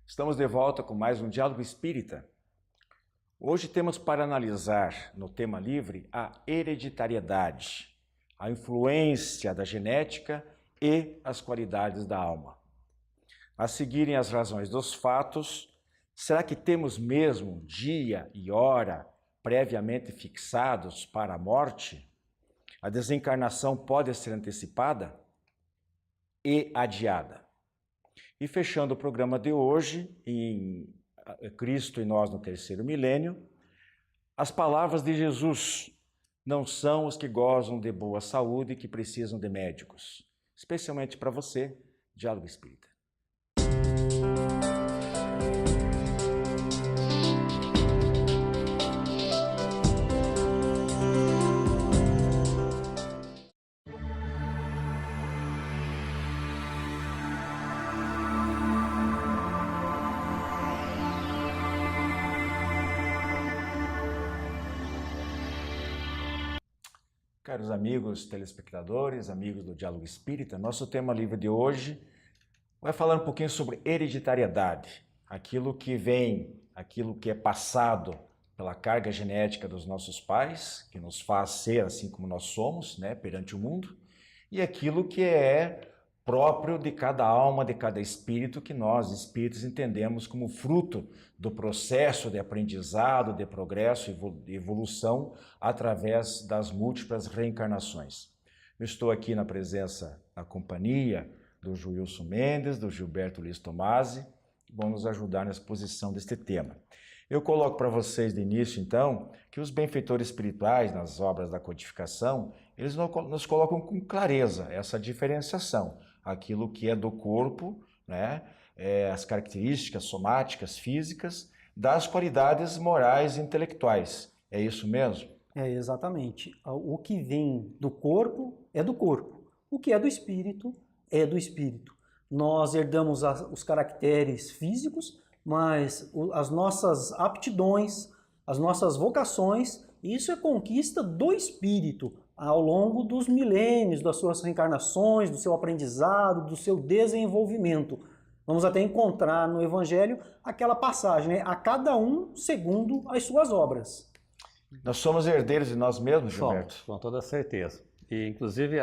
Estamos de volta com mais um Diálogo Espírita. Hoje temos para analisar, no tema livre, a hereditariedade, a influência da genética e as qualidades da alma. A seguirem as razões dos fatos, será que temos mesmo dia e hora previamente fixados para a morte? A desencarnação pode ser antecipada e adiada. E fechando o programa de hoje, em Cristo e nós no terceiro milênio, as palavras de Jesus: não são os que gozam de boa saúde e que precisam de médicos. Especialmente para você, Diálogo Espírita. Caros amigos telespectadores, amigos do Diálogo Espírita, nosso tema livre de hoje vai falar um pouquinho sobre hereditariedade, aquilo que vem, aquilo que é passado pela carga genética dos nossos pais, que nos faz ser assim como nós somos, né, perante o mundo, e aquilo que é próprio de cada alma, de cada espírito, que nós, espíritos, entendemos como fruto do processo de aprendizado, de progresso e evolução através das múltiplas reencarnações. Eu estou aqui na presença, na companhia do Joilson Mendes, do Gilberto Luiz Tomasi, que vão nos ajudar na exposição deste tema. Eu coloco para vocês de início, então, que os benfeitores espirituais, nas obras da codificação, eles nos colocam com clareza essa diferenciação, aquilo que é do corpo, né, as características somáticas, físicas, das qualidades morais e intelectuais. É isso mesmo? É, exatamente. O que vem do corpo é do corpo. O que é do espírito é do espírito. Nós herdamos os caracteres físicos, mas as nossas aptidões, as nossas vocações, isso é conquista do espírito ao longo dos milênios, das suas reencarnações, do seu aprendizado, do seu desenvolvimento. Vamos até encontrar no Evangelho aquela passagem, né? A cada um segundo as suas obras. Nós somos herdeiros de nós mesmos, Gilberto? Somos, com toda certeza. E, inclusive,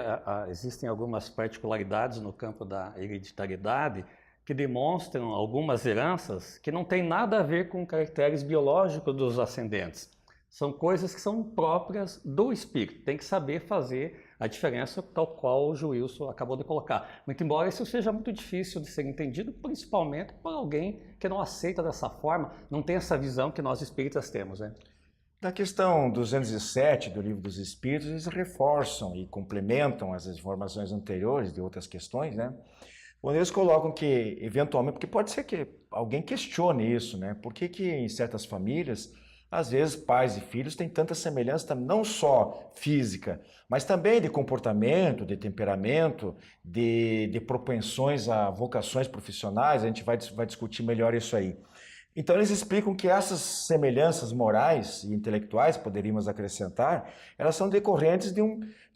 existem algumas particularidades no campo da hereditariedade que demonstram algumas heranças que não têm nada a ver com caracteres biológicos dos ascendentes. São coisas que são próprias do espírito. Tem que saber fazer a diferença, tal qual o Joilson acabou de colocar. Muito embora isso seja muito difícil de ser entendido, principalmente por alguém que não aceita dessa forma, não tem essa visão que nós espíritas temos, né? Na questão 207 do Livro dos Espíritos, eles reforçam e complementam as informações anteriores de outras questões, né? Quando eles colocam que, eventualmente, porque pode ser que alguém questione isso, né? Por que em certas famílias, às vezes, pais e filhos têm tanta semelhança, não só física, mas também de comportamento, de temperamento, de propensões a vocações profissionais, a gente vai discutir melhor isso aí. Então, eles explicam que essas semelhanças morais e intelectuais, poderíamos acrescentar, elas são decorrentes de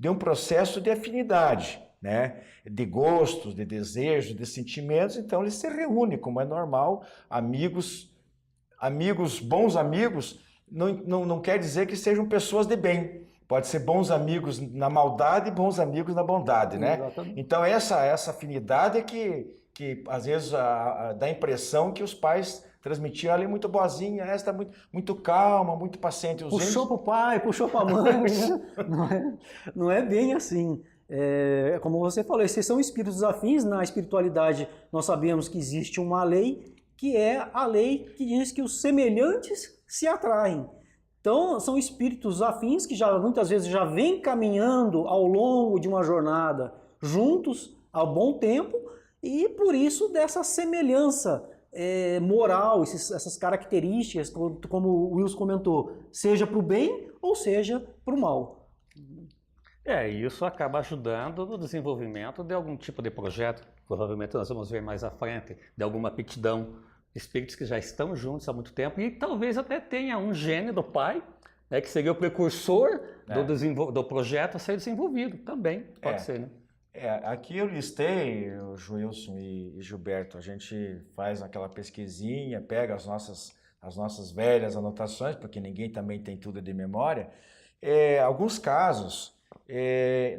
um processo de afinidade, né? De gostos, de desejos, de sentimentos. Então, eles se reúnem, como é normal, bons amigos, não quer dizer que sejam pessoas de bem. Pode ser bons amigos na maldade e bons amigos na bondade, né? Exatamente. Então, essa afinidade é que às vezes, dá a impressão que os pais transmitiram ali muito boazinha, essa está muito calma, muito paciente. Puxou para o pai, puxou para a mãe, né? Não é bem assim. Como você falou, esses são espíritos afins. Na espiritualidade, nós sabemos que existe uma lei, que é a lei que diz que os semelhantes se atraem. Então, são espíritos afins que muitas vezes já vêm caminhando ao longo de uma jornada juntos há bom tempo, e por isso dessa semelhança moral, essas características, como o Wilson comentou, seja para o bem ou seja para o mal. Isso acaba ajudando no desenvolvimento de algum tipo de projeto, provavelmente nós vamos ver mais à frente, de alguma aptidão, espíritos que já estão juntos há muito tempo e talvez até tenha um gene do pai, né, que seria o precursor do projeto a ser desenvolvido, também pode ser, né? Aqui eu listei, o Joilson e Gilberto, a gente faz aquela pesquisinha, pega as nossas velhas anotações, porque ninguém também tem tudo de memória. Alguns casos,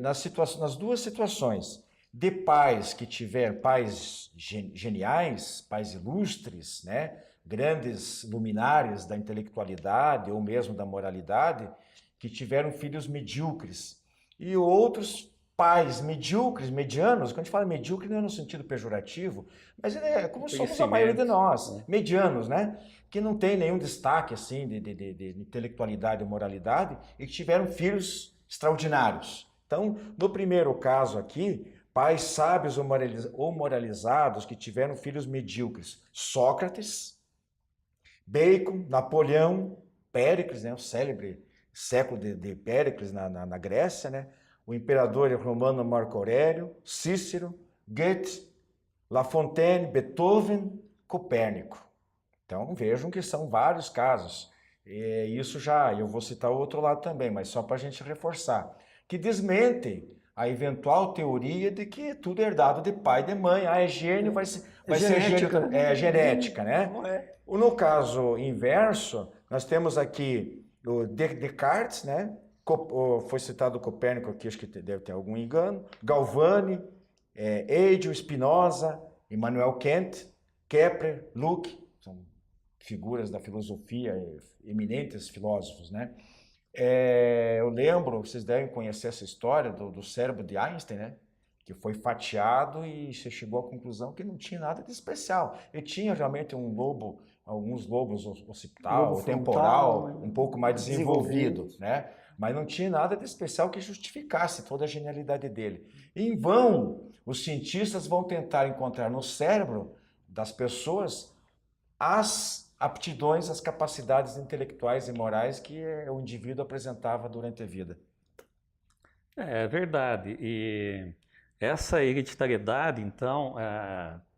nas duas situações, de pais que tiveram pais geniais, pais ilustres, né? Grandes luminares da intelectualidade ou mesmo da moralidade, que tiveram filhos medíocres. E outros pais medíocres, medianos, quando a gente fala medíocre não é no sentido pejorativo, mas é como somos a maioria de nós, medianos, né? Que não tem nenhum destaque assim de intelectualidade ou moralidade e que tiveram filhos extraordinários. Então, no primeiro caso aqui, pais sábios ou moralizados que tiveram filhos medíocres. Sócrates, Bacon, Napoleão, Péricles, né, o célebre século de Péricles na Grécia, né, o imperador romano Marco Aurélio, Cícero, Goethe, La Fontaine, Beethoven, Copérnico. Então vejam que são vários casos. Isso já, eu vou citar o outro lado também, mas só para a gente reforçar, que desmentem a eventual teoria de que tudo é herdado de pai e de mãe. É gênio, vai ser genética. genética, né? Não é. No caso inverso, nós temos aqui o Descartes, né? Foi citado o Copérnico aqui, acho que deve ter algum engano, Galvani, Eidel, Spinoza, Immanuel Kant, Kepler, Locke, são figuras da filosofia, eminentes filósofos, né? Eu lembro, vocês devem conhecer essa história do cérebro de Einstein, né? Que foi fatiado e você chegou à conclusão que não tinha nada de especial. Ele tinha realmente alguns lobos occipital, Lobo temporal, frontal, um pouco mais desenvolvido, né? Mas não tinha nada de especial que justificasse toda a genialidade dele. Em vão, os cientistas vão tentar encontrar no cérebro das pessoas as aptidões, as capacidades intelectuais e morais que o indivíduo apresentava durante a vida. É verdade. E essa hereditariedade, então,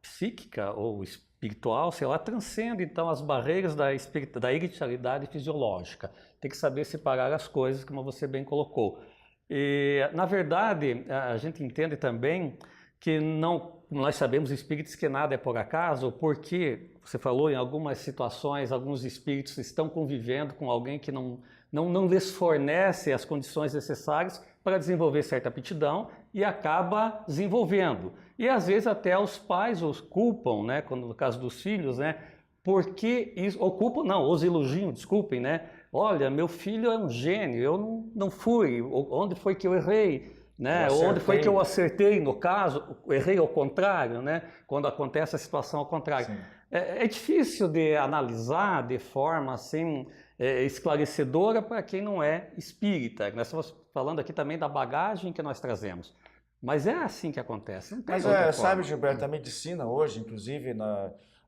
psíquica ou espiritual, sei lá, transcende, então, as barreiras da hereditariedade fisiológica. Tem que saber separar as coisas, como você bem colocou. E, na verdade, a gente entende também que nós sabemos, espíritos, que nada é por acaso, porque, você falou, em algumas situações, alguns espíritos estão convivendo com alguém que não lhes fornece as condições necessárias para desenvolver certa aptidão e acaba desenvolvendo. E às vezes até os pais os culpam, né, quando no caso dos filhos, né, porque isso, ou culpam, não, os elogiam, desculpem, né, olha, meu filho é um gênio, eu não fui, onde foi que eu errei? Né? Onde foi que eu acertei, no caso, errei ao contrário, né? Quando acontece a situação ao contrário. É difícil de analisar de forma assim, esclarecedora para quem não é espírita. Nós estamos falando aqui também da bagagem que nós trazemos. Mas é assim que acontece. Não tem outra forma. Sabe, Gilberto, a medicina hoje, inclusive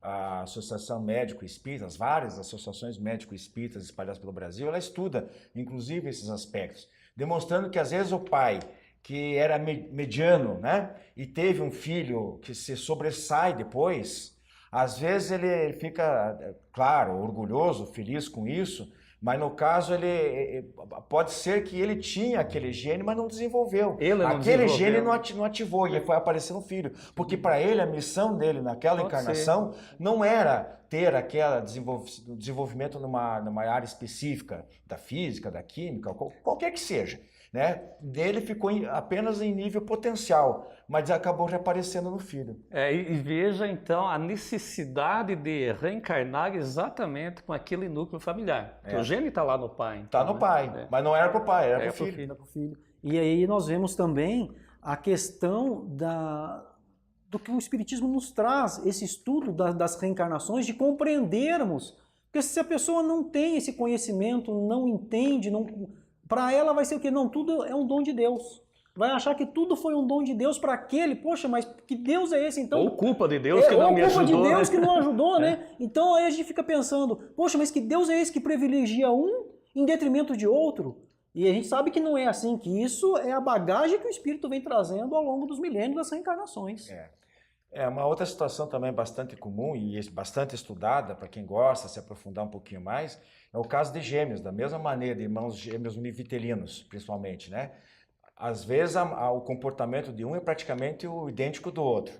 a Associação Médico Espírita, as várias associações médico-espíritas espalhadas pelo Brasil, ela estuda, inclusive, esses aspectos, demonstrando que às vezes o pai que era mediano, né? E teve um filho que se sobressai depois, às vezes ele fica, claro, orgulhoso, feliz com isso, mas no caso pode ser que ele tinha aquele gene, mas não desenvolveu. Aquele gene não ativou e foi aparecer no filho, porque para ele a missão dele naquela encarnação não era ter aquele desenvolvimento numa área específica da física, da química, qualquer que seja. Né? Dele ficou apenas em nível potencial, mas acabou reaparecendo no filho. E veja então a necessidade de reencarnar exatamente com aquele núcleo familiar. Porque o gene está lá no pai. Está no pai, mas não era para o pai, era para o filho. E aí nós vemos também a questão do que o Espiritismo nos traz, esse estudo das reencarnações, de compreendermos. Porque se a pessoa não tem esse conhecimento, não entende, para ela vai ser o quê? Não, tudo é um dom de Deus. Vai achar que tudo foi um dom de Deus para aquele. Poxa, mas que Deus é esse então? Ou culpa de Deus que não me ajudou. Ou culpa de Deus que não ajudou, né? Então aí a gente fica pensando, poxa, mas que Deus é esse que privilegia um em detrimento de outro? E a gente sabe que não é assim, que isso é a bagagem que o Espírito vem trazendo ao longo dos milênios das reencarnações. Uma outra situação também bastante comum e bastante estudada, para quem gosta de se aprofundar um pouquinho mais, é o caso de gêmeos, da mesma maneira, de irmãos gêmeos univitelinos, principalmente, né? Às vezes o comportamento de um é praticamente o idêntico do outro,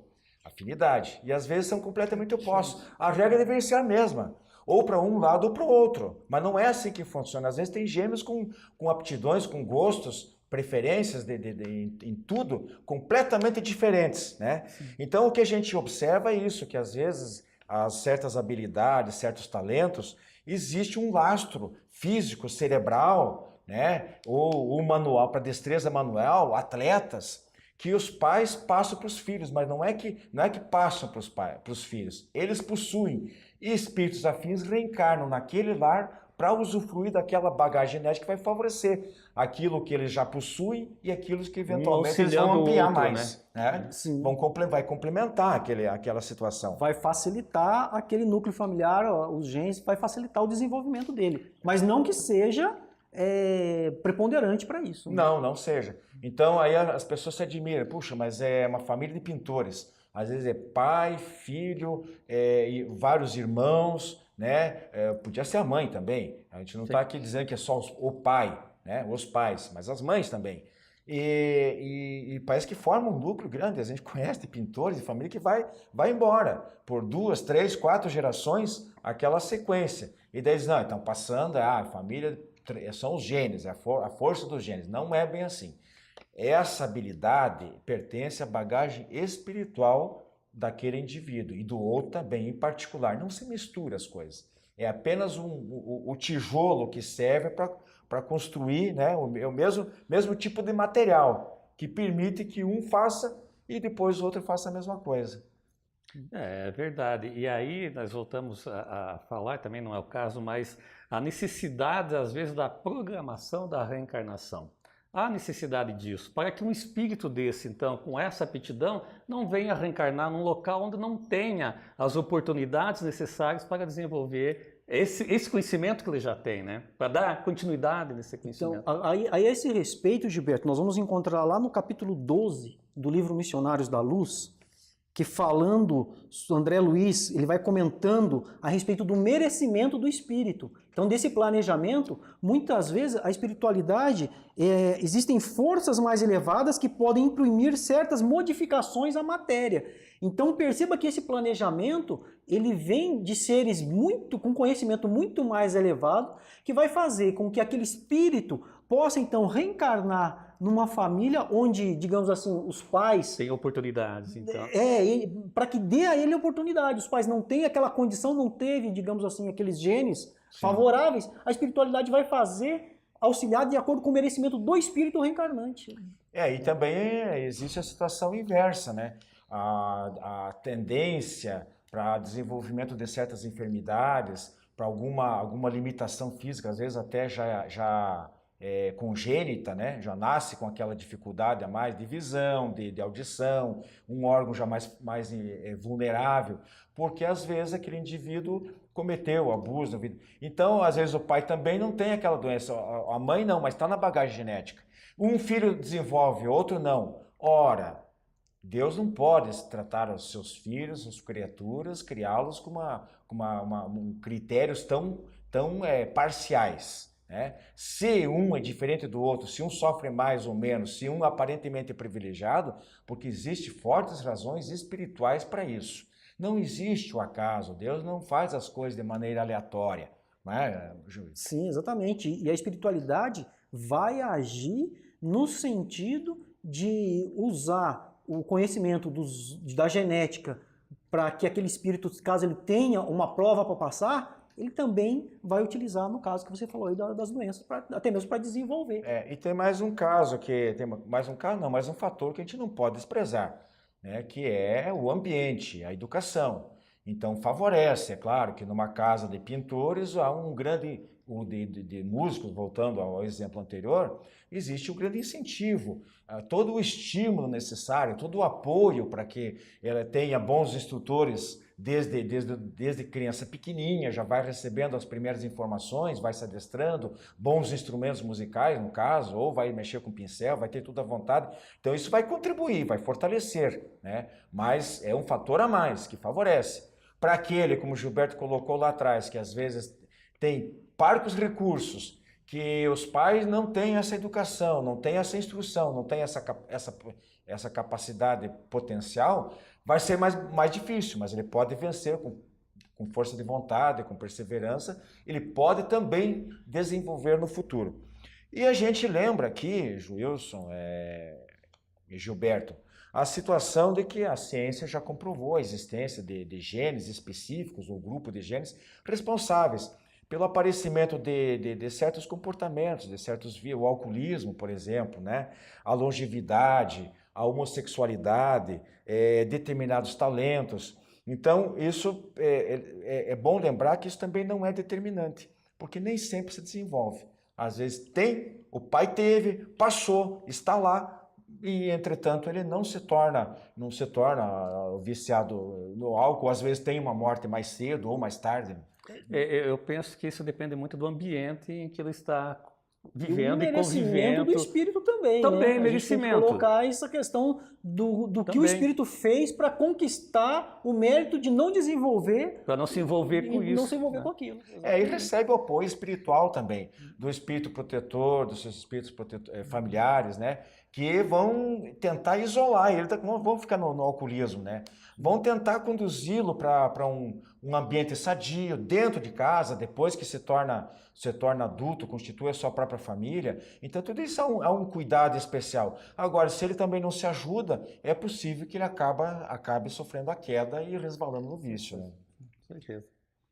afinidade, e às vezes são completamente opostos. A regra deveria ser a mesma, ou para um lado ou para o outro, mas não é assim que funciona. Às vezes tem gêmeos com aptidões, com gostos, preferências em tudo completamente diferentes, né? Então o que a gente observa é isso, que às vezes certas habilidades, certos talentos, existe um lastro físico, cerebral, né? Ou o manual, para destreza manual, atletas, que os pais passam para os filhos, mas não é que passam para os filhos, eles possuem, e espíritos afins reencarnam naquele lar para usufruir daquela bagagem genética que vai favorecer aquilo que eles já possuem e aquilo que eventualmente eles vão ampliar mais, né? Sim. Vai complementar aquela situação. Vai facilitar aquele núcleo familiar, os genes, vai facilitar o desenvolvimento dele. Mas não que seja preponderante para isso. Né? Não seja. Então aí as pessoas se admiram, puxa, mas é uma família de pintores. Às vezes é pai, filho, e vários irmãos, né? Podia ser a mãe também. A gente não está aqui dizendo que é só o pai, né? Os pais, mas as mães também. E parece que forma um núcleo grande. A gente conhece de pintores de família que vai embora por 2, 3, 4 gerações aquela sequência. E daí eles não, estão passando, a família são os genes, a força dos genes. Não é bem assim. Essa habilidade pertence à bagagem espiritual daquele indivíduo e do outro também, em particular. Não se mistura as coisas. É apenas o tijolo que serve para construir, né, o mesmo tipo de material que permite que um faça e depois o outro faça a mesma coisa. É verdade. E aí nós voltamos a falar, também não é o caso, mas a necessidade, às vezes, da programação da reencarnação. Há necessidade disso, para que um espírito desse, então, com essa aptidão, não venha reencarnar num local onde não tenha as oportunidades necessárias para desenvolver esse conhecimento que ele já tem, né? Para dar continuidade nesse conhecimento. Então, aí a esse respeito, Gilberto, nós vamos encontrar lá no capítulo 12 do livro Missionários da Luz, que falando, André Luiz, ele vai comentando a respeito do merecimento do espírito. Então, desse planejamento, muitas vezes a espiritualidade, existem forças mais elevadas que podem imprimir certas modificações à matéria. Então, perceba que esse planejamento, ele vem de seres com conhecimento muito mais elevado, que vai fazer com que aquele espírito possa, então, reencarnar numa família onde, digamos assim, os pais... Tem oportunidades, então. Para que dê a ele oportunidade. Os pais não têm aquela condição, não teve, digamos assim, aqueles genes favoráveis. A espiritualidade vai auxiliar de acordo com o merecimento do espírito reencarnante. E também existe a situação inversa, né? A tendência para desenvolvimento de certas enfermidades, para alguma limitação física, às vezes até já congênita, né? Já nasce com aquela dificuldade a mais de visão, de audição, um órgão já mais vulnerável, porque às vezes aquele indivíduo cometeu abuso na vida. Então, às vezes o pai também não tem aquela doença, a mãe não, mas está na bagagem genética. Um filho desenvolve, outro não. Ora, Deus não pode tratar os seus filhos, as criaturas, criá-los com critérios tão parciais. Né? Se um é diferente do outro, se um sofre mais ou menos, se um aparentemente é privilegiado, porque existem fortes razões espirituais para isso. Não existe o acaso, Deus não faz as coisas de maneira aleatória. Não é, Júlio? Sim, exatamente. E a espiritualidade vai agir no sentido de usar o conhecimento da genética para que aquele espírito, caso ele tenha uma prova para passar, ele também vai utilizar, no caso que você falou aí das doenças, até mesmo para desenvolver. E tem mais um caso mais um fator que a gente não pode desprezar, né, que é o ambiente, a educação. Então favorece, é claro, que numa casa de pintores há um grande, de músicos, voltando ao exemplo anterior, existe um grande incentivo, todo o estímulo necessário, todo o apoio para que ela tenha bons instrutores desde criança pequenininha, já vai recebendo as primeiras informações, vai se adestrando, bons instrumentos musicais, no caso, ou vai mexer com pincel, vai ter tudo à vontade. Então isso vai contribuir, vai fortalecer, né? Mas é um fator a mais que favorece. Para aquele, como o Gilberto colocou lá atrás, que às vezes tem parcos recursos, que os pais não têm essa educação, não têm essa instrução, não têm essa capacidade potencial, vai ser mais difícil, mas ele pode vencer com força de vontade, com perseverança, ele pode também desenvolver no futuro. E a gente lembra aqui, Wilson e Gilberto, a situação de que a ciência já comprovou a existência de genes específicos, ou grupo de genes, responsáveis pelo aparecimento de certos comportamentos, o alcoolismo, por exemplo, né? A longevidade, a homossexualidade, determinados talentos. Então, isso é bom lembrar que isso também não é determinante, porque nem sempre se desenvolve. Às vezes o pai teve, passou, está lá, e entretanto ele não se torna viciado no álcool, às vezes tem uma morte mais cedo ou mais tarde. Eu penso que isso depende muito do ambiente em que ele está vivendo e convivendo. Merecimento do espírito também, também, né? merecimento. A gente tem que colocar essa questão do que o espírito fez para conquistar o mérito de não desenvolver. Para não se envolver com isso. Não se envolver com aquilo. E recebe o apoio espiritual também, do espírito protetor, dos seus espíritos familiares, né? Que vão tentar isolar ele, não vão ficar no alcoolismo, né? Vão tentar conduzi-lo para um ambiente sadio, dentro de casa, depois que se torna adulto, constitui a sua própria família. Então, tudo isso é um cuidado especial. Agora, se ele também não se ajuda, é possível que ele acabe sofrendo a queda e resvalando no vício. Né? Com certeza.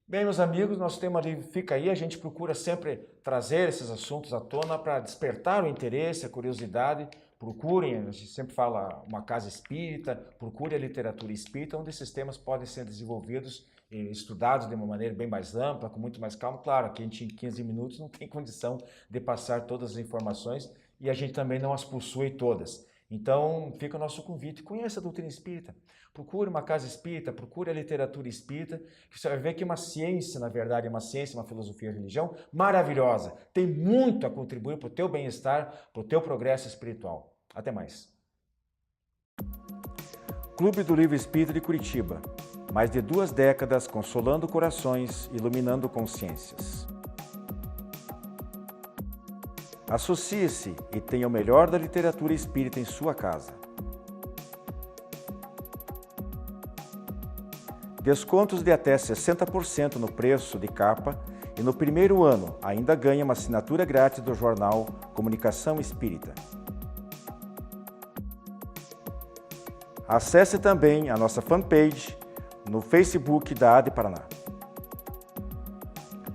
Bem, meus amigos, nosso tema livre fica aí. A gente procura sempre trazer esses assuntos à tona para despertar o interesse, a curiosidade. Procurem, a gente sempre fala, uma casa espírita, procure a literatura espírita, onde esses temas podem ser desenvolvidos e estudados de uma maneira bem mais ampla, com muito mais calma. Claro, que a gente em 15 minutos não tem condição de passar todas as informações e a gente também não as possui todas. Então, fica o nosso convite, conheça a doutrina espírita, procure uma casa espírita, procure a literatura espírita, que você vai ver que é uma ciência, na verdade, uma filosofia e religião maravilhosa, tem muito a contribuir para o teu bem-estar, para o teu progresso espiritual. Até mais. Clube do Livro Espírita de Curitiba, mais de 2 décadas consolando corações, iluminando consciências. Associe-se e tenha o melhor da literatura espírita em sua casa. Descontos de até 60% no preço de capa e no primeiro ano ainda ganha uma assinatura grátis do jornal Comunicação Espírita. Acesse também a nossa fanpage no Facebook da AD Paraná.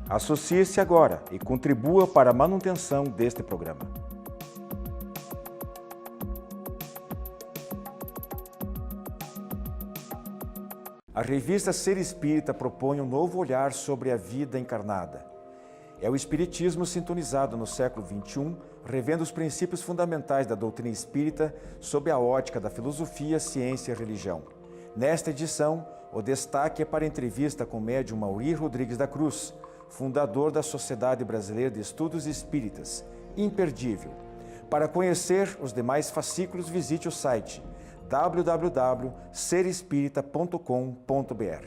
Associe-se agora e contribua para a manutenção deste programa. A revista Ser Espírita propõe um novo olhar sobre a vida encarnada. É o espiritismo sintonizado no século XXI, revendo os princípios fundamentais da doutrina espírita sob a ótica da filosofia, ciência e religião. Nesta edição, o destaque é para a entrevista com o médium Mauri Rodrigues da Cruz, fundador da Sociedade Brasileira de Estudos Espíritas, imperdível. Para conhecer os demais fascículos, visite o site www.serespirita.com.br.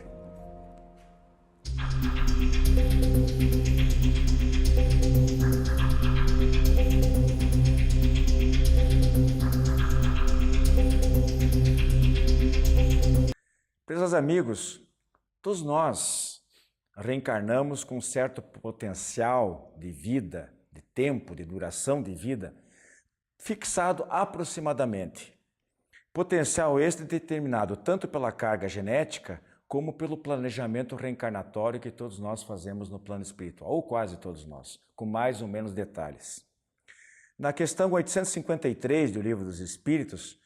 Prezados amigos, todos nós reencarnamos com um certo potencial de vida, de tempo, de duração de vida, fixado aproximadamente. Potencial este determinado tanto pela carga genética como pelo planejamento reencarnatório que todos nós fazemos no plano espiritual, ou quase todos nós, com mais ou menos detalhes. Na questão 853 do Livro dos Espíritos,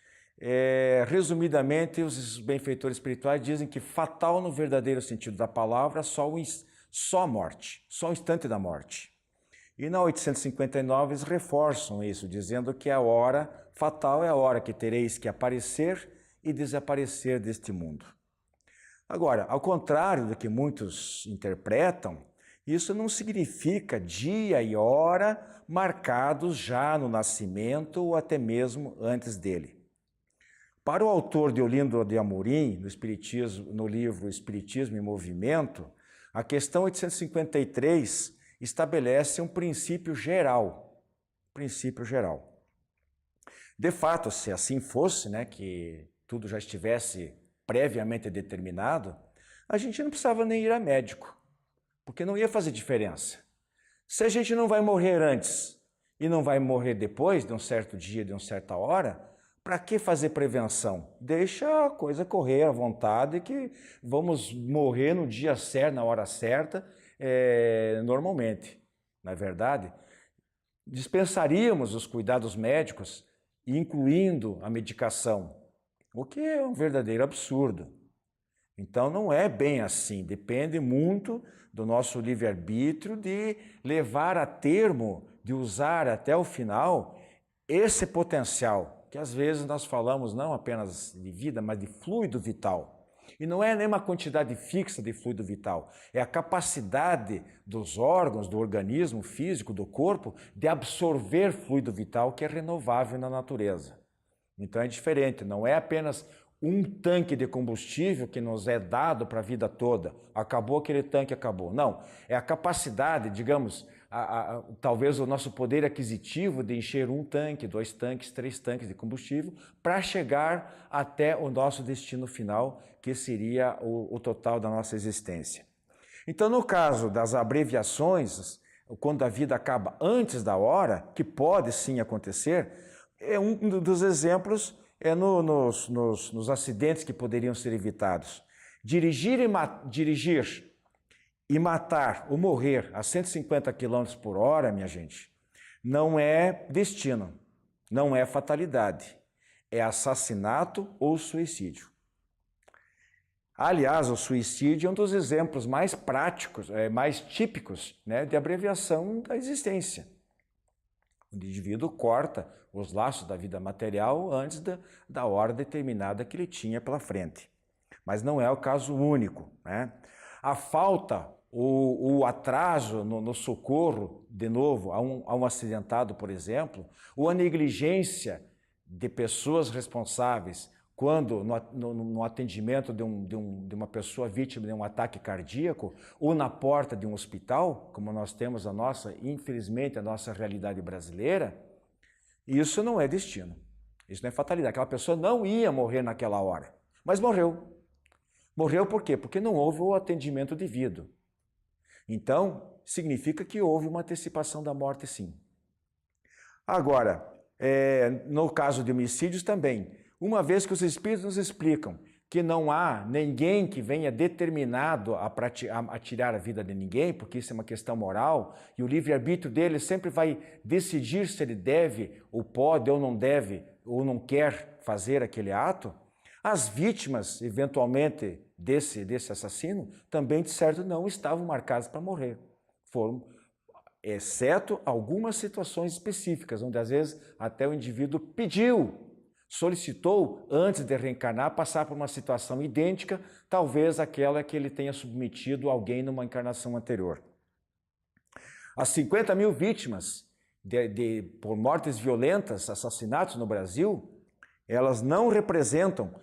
resumidamente, os benfeitores espirituais dizem que fatal no verdadeiro sentido da palavra só a morte, só o instante da morte. E na 859 eles reforçam isso, dizendo que a hora fatal é a hora que tereis que aparecer e desaparecer deste mundo. Agora, ao contrário do que muitos interpretam, isso não significa dia e hora marcados já no nascimento ou até mesmo antes dele. Para o autor Deolindo de Amorim, no livro Espiritismo em Movimento, a questão 853 estabelece um princípio geral. Princípio geral. De fato, se assim fosse, né, que tudo já estivesse previamente determinado, a gente não precisava nem ir a médico, porque não ia fazer diferença. Se a gente não vai morrer antes e não vai morrer depois de um certo dia, de uma certa hora, para que fazer prevenção? Deixa a coisa correr à vontade, que vamos morrer no dia certo, na hora certa, normalmente. Não é verdade? Dispensaríamos os cuidados médicos, incluindo a medicação, o que é um verdadeiro absurdo. Então não é bem assim, depende muito do nosso livre-arbítrio de levar a termo, de usar até o final esse potencial, que às vezes nós falamos não apenas de vida, mas de fluido vital. E não é nem uma quantidade fixa de fluido vital, é a capacidade dos órgãos, do organismo físico, do corpo, de absorver fluido vital que é renovável na natureza. Então é diferente, não é apenas um tanque de combustível que nos é dado para a vida toda. Acabou aquele tanque, acabou. Não, é a capacidade, digamos, talvez o nosso poder aquisitivo de encher um tanque, 2 tanques, 3 tanques de combustível para chegar até o nosso destino final, que seria o total da nossa existência. Então, no caso das abreviações, quando a vida acaba antes da hora, que pode sim acontecer, é um dos exemplos nos acidentes que poderiam ser evitados. Dirigir e matar ou morrer a 150 km por hora, minha gente, não é destino, não é fatalidade, é assassinato ou suicídio. Aliás, o suicídio é um dos exemplos mais práticos, mais típicos, né, de abreviação da existência. O indivíduo corta os laços da vida material antes da hora determinada que ele tinha pela frente. Mas não é o caso único, né? A falta, o atraso no socorro, de novo, a um acidentado, por exemplo, ou a negligência de pessoas responsáveis quando no atendimento de uma pessoa vítima de um ataque cardíaco ou na porta de um hospital, como nós temos infelizmente, a nossa realidade brasileira, isso não é destino, isso não é fatalidade. Aquela pessoa não ia morrer naquela hora, mas morreu. Morreu por quê? Porque não houve o atendimento devido. Então, significa que houve uma antecipação da morte, sim. Agora, no caso de homicídios também, uma vez que os Espíritos nos explicam que não há ninguém que venha determinado a tirar a vida de ninguém, porque isso é uma questão moral, e o livre-arbítrio dele sempre vai decidir se ele deve, ou pode, ou não deve, ou não quer fazer aquele ato, as vítimas, eventualmente, desse assassino, também, de certo, não estavam marcadas para morrer. Foram, exceto algumas situações específicas, onde às vezes até o indivíduo solicitou, antes de reencarnar, passar por uma situação idêntica, talvez aquela que ele tenha submetido alguém numa encarnação anterior. As 50 mil vítimas por mortes violentas, assassinatos no Brasil, elas não representam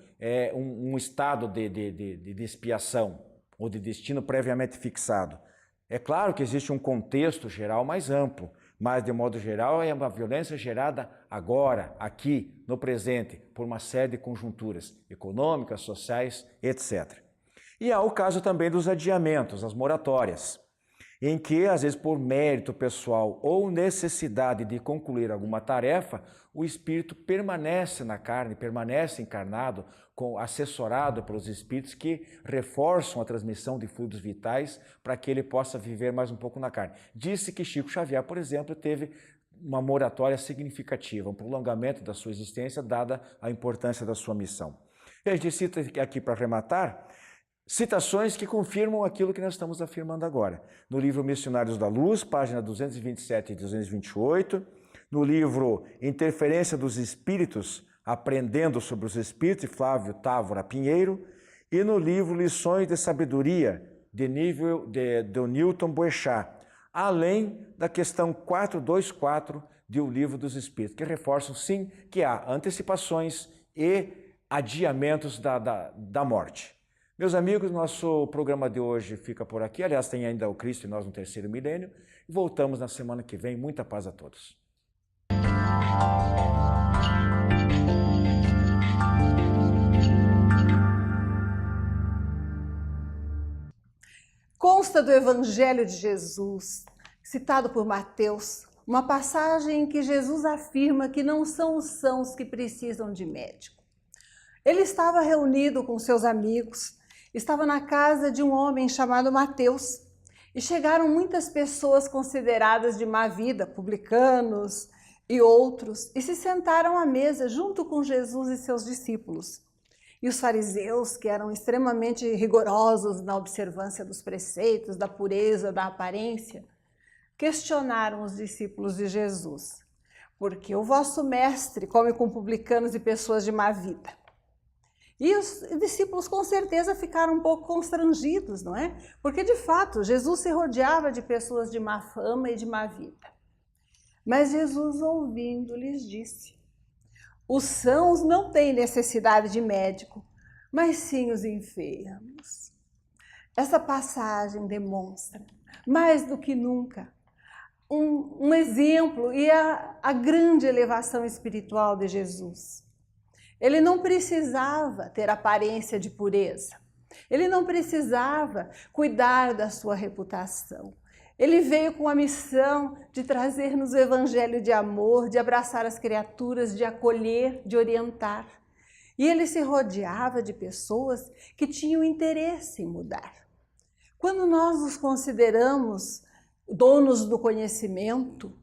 um estado de expiação ou de destino previamente fixado. É claro que existe um contexto geral mais amplo, mas, de modo geral, é uma violência gerada agora, aqui, no presente, por uma série de conjunturas econômicas, sociais, etc. E há o caso também dos adiamentos, as moratórias, em que, às vezes, por mérito pessoal ou necessidade de concluir alguma tarefa, o espírito permanece na carne, permanece encarnado, assessorado pelos espíritos que reforçam a transmissão de fluidos vitais para que ele possa viver mais um pouco na carne. Disse que Chico Xavier, por exemplo, teve uma moratória significativa, um prolongamento da sua existência, dada a importância da sua missão. E a gente cita aqui, para arrematar, citações que confirmam aquilo que nós estamos afirmando agora. No livro Missionários da Luz, página 227 e 228, no livro Interferência dos Espíritos, Aprendendo sobre os Espíritos, de Flávio Távora Pinheiro, e no livro Lições de Sabedoria, do Newton Boechat, além da questão 424 do Livro dos Espíritos, que reforçam, sim, que há antecipações e adiamentos da morte. Meus amigos, nosso programa de hoje fica por aqui. Aliás, tem ainda o Cristo e nós no terceiro milênio. E voltamos na semana que vem. Muita paz a todos. Consta do Evangelho de Jesus, citado por Mateus, uma passagem em que Jesus afirma que não são os sãos que precisam de médico. Ele estava reunido com seus amigos, estava na casa de um homem chamado Mateus, e chegaram muitas pessoas consideradas de má vida, publicanos e outros, e se sentaram à mesa junto com Jesus e seus discípulos. E os fariseus, que eram extremamente rigorosos na observância dos preceitos, da pureza, da aparência, questionaram os discípulos de Jesus: porque o vosso mestre come com publicanos e pessoas de má vida? E os discípulos com certeza ficaram um pouco constrangidos, não é? Porque de fato Jesus se rodeava de pessoas de má fama e de má vida. Mas Jesus, ouvindo, lhes disse: os sãos não têm necessidade de médico, mas sim os enfermos. Essa passagem demonstra, mais do que nunca, um exemplo e a grande elevação espiritual de Jesus. Ele não precisava ter aparência de pureza. Ele não precisava cuidar da sua reputação. Ele veio com a missão de trazer-nos o evangelho de amor, de abraçar as criaturas, de acolher, de orientar. E ele se rodeava de pessoas que tinham interesse em mudar. Quando nós nos consideramos donos do conhecimento,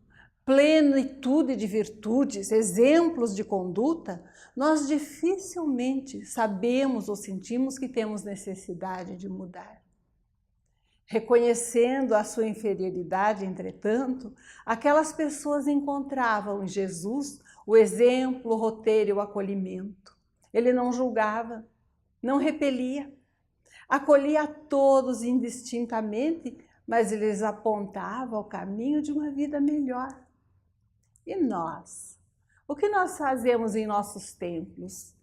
plenitude de virtudes, exemplos de conduta, nós dificilmente sabemos ou sentimos que temos necessidade de mudar. Reconhecendo a sua inferioridade, entretanto, aquelas pessoas encontravam em Jesus o exemplo, o roteiro e o acolhimento. Ele não julgava, não repelia, acolhia a todos indistintamente, mas lhes apontava o caminho de uma vida melhor. E nós? O que nós fazemos em nossos templos?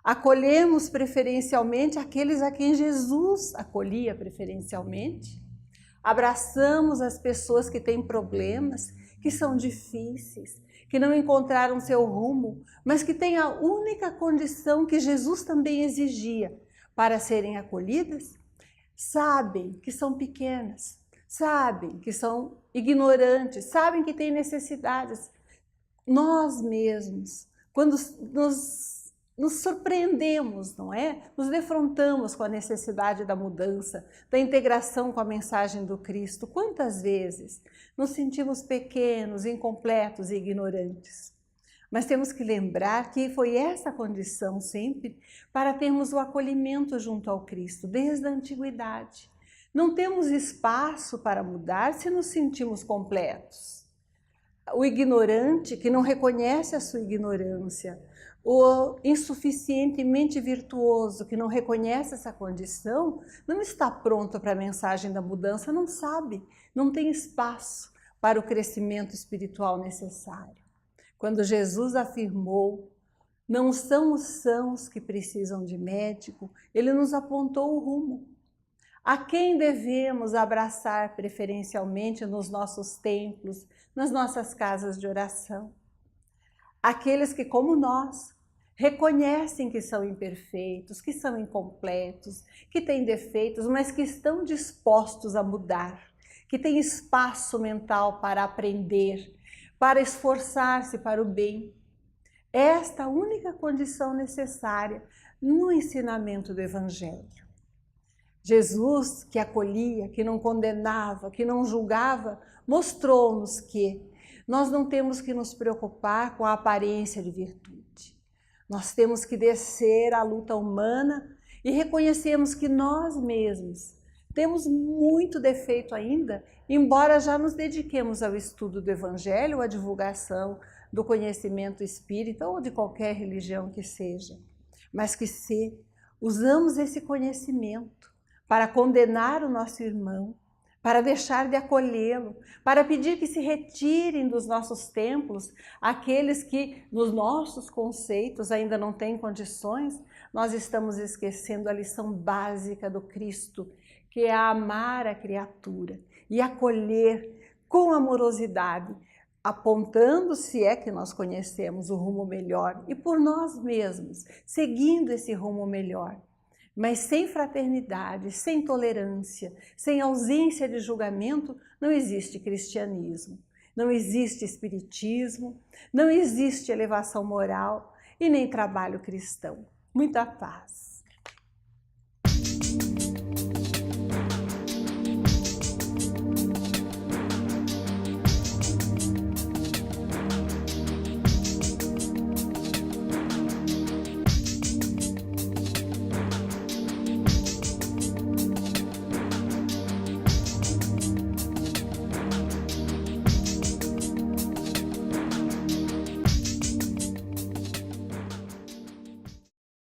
Acolhemos preferencialmente aqueles a quem Jesus acolhia preferencialmente? Abraçamos as pessoas que têm problemas, que são difíceis, que não encontraram seu rumo, mas que têm a única condição que Jesus também exigia para serem acolhidas? Sabem que são pequenas, sabem que são ignorantes, sabem que têm necessidades. Nós mesmos, quando nos surpreendemos, não é? Nos defrontamos com a necessidade da mudança, da integração com a mensagem do Cristo. Quantas vezes nos sentimos pequenos, incompletos e ignorantes? Mas temos que lembrar que foi essa condição sempre para termos o acolhimento junto ao Cristo, desde a antiguidade. Não temos espaço para mudar se nos sentimos completos. O ignorante que não reconhece a sua ignorância, o insuficientemente virtuoso que não reconhece essa condição, não está pronto para a mensagem da mudança, não sabe, não tem espaço para o crescimento espiritual necessário. Quando Jesus afirmou, não são os sãos que precisam de médico, ele nos apontou o rumo. A quem devemos abraçar preferencialmente nos nossos templos, nas nossas casas de oração? Aqueles que, como nós, reconhecem que são imperfeitos, que são incompletos, que têm defeitos, mas que estão dispostos a mudar, que têm espaço mental para aprender, para esforçar-se para o bem. Esta é a única condição necessária no ensinamento do Evangelho. Jesus, que acolhia, que não condenava, que não julgava, mostrou-nos que nós não temos que nos preocupar com a aparência de virtude. Nós temos que descer à luta humana e reconhecermos que nós mesmos temos muito defeito ainda, embora já nos dediquemos ao estudo do Evangelho, à divulgação do conhecimento espírita ou de qualquer religião que seja. Mas que se usamos esse conhecimento para condenar o nosso irmão, para deixar de acolhê-lo, para pedir que se retirem dos nossos templos aqueles que, nos nossos conceitos, ainda não têm condições, nós estamos esquecendo a lição básica do Cristo, que é amar a criatura e acolher com amorosidade, apontando, se é que nós conhecemos o rumo melhor, e por nós mesmos, seguindo esse rumo melhor. Mas sem fraternidade, sem tolerância, sem ausência de julgamento, não existe cristianismo, não existe espiritismo, não existe elevação moral e nem trabalho cristão. Muita paz.